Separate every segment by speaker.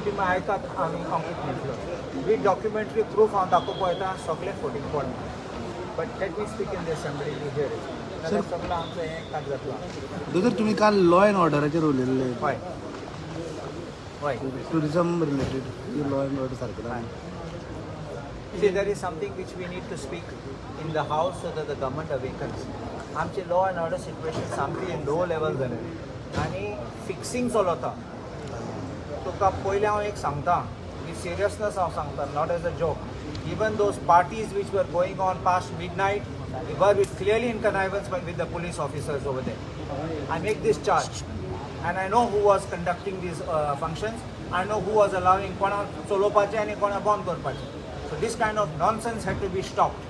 Speaker 1: तुमी आयकात आमी अंकीत म्हटलो वी डॉक्युमेंटरी प्रूफ हांव दाखोवप पळयता सगळे फोटींग पडना but let me speak in the assembly here नाल्यार सगळो आमचो हें काज जातलो
Speaker 2: दोतोर तुम्ही काल लॉ अँड ऑर्डराचेर उलयल्ले
Speaker 1: हय हय
Speaker 2: tourism related law and order सारकें ना
Speaker 1: See, there is something which we need to speak in the house so that the government awakens. आमचे लॉ अँड ऑर्डर सिच्युएशन सामकी लो लेवल जालें आनी फिक्सिंग चलता तुका पयलीं हांव एक सांगता विथ सिरियसनस हांव सांगता not as a joke even those parties which were going on past midnight were with clearly in connivance with the police officers over there I make this charge and I know who was conducting these functions. I know who was allowing कोणा चलोवपाचें आनी कोणा बंद करपाचें. So this kind of nonsense had to be stopped.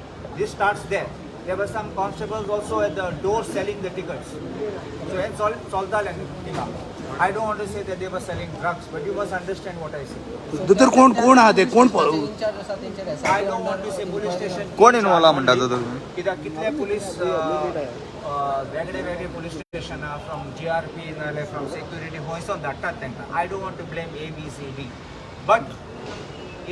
Speaker 1: This starts there. There were some constables also at the door selling the tickets. So it's all चलतालें थिंगा. I don't want to say that they were selling drugs, but you must understand what I say.
Speaker 2: दोतोर कोण आहा ते कोण
Speaker 1: I don't want to say police station.
Speaker 3: कोण involve म्हणटा तो
Speaker 1: कित्याक कितले पुलीस वेगळे वेगळे पुलीस स्टेशनां फ्रॉम GRP नाल्यार फ्रॉम सेक्युरिटी खंयसून धाडटात तांकां I don't want to blame ABCD but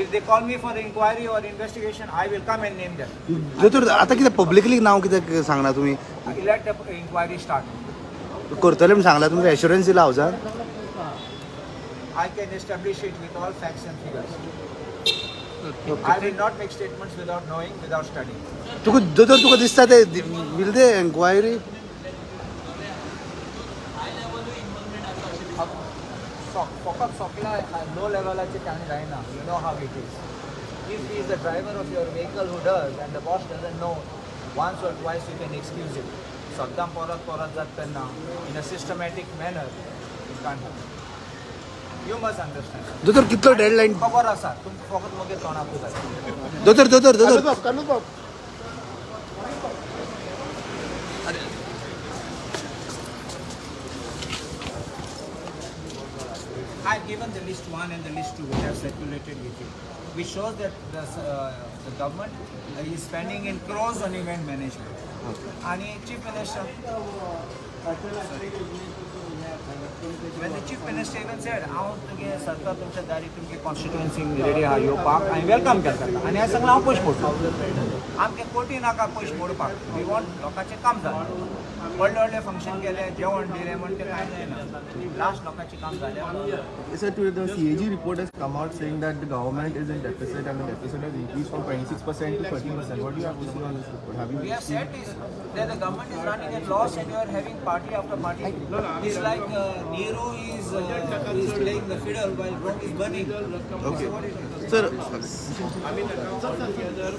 Speaker 1: if they call me for inquiry or investigation I will come and name them
Speaker 2: दोतोर आतां कितें पब्लिकली नांव कित्याक सांगना तुमी
Speaker 1: लेट द इन्क्वायरी स्टार्ट
Speaker 2: करतले म्हण सांगला तुमकां एश्युरन्स दिला हावजान
Speaker 1: I can establish it with all facts and figures. I will not make statements without knowing, without studying.
Speaker 2: दोतोर तुका दिसता ते विल दे एन्क्वायरी
Speaker 1: फकत सोकला लो लेवलाचे कांय जायना you know how it is if he is the driver of your vehicle who does and the boss doesn't know once or twice you can excuse it सद्दां परत जाता तेन्ना in a systematic manner you can't you must understand
Speaker 2: दोतोर कितलो deadline
Speaker 1: खबर आसा तुमकां फकत मगे तोंडाकूच जाय
Speaker 2: दोतोर
Speaker 1: I've given the list 1 and the list 2 which have circulated with you, which shows that the government is spending in crores on event management. And Chief Minister, when the Chief Minister even said, "I want to get Sarkar tumcha dari tumki constituency ready ha yo park," I welcome करता. आणि हे सगळं हांव पयश पडटा. आमके कोटी नाका पयश पडपाक. We want लोकांचें काम जालें. व्हडले फंक्शन केले जेवण दिलें म्हण तें कांय जायना. लास्ट लोकांचें काम जालें.
Speaker 4: Sir, today the CAG report has come out saying that the government is in deficit and the deficit has increased from 26% to 30%. What do you have to say on this report? Have you
Speaker 1: We have said this, that the government is running at loss and you are having party after party. It's like Nehru is playing the fiddle while Rome is burning.
Speaker 4: Okay.
Speaker 1: So what is it?
Speaker 4: Sir,
Speaker 5: I mean, together,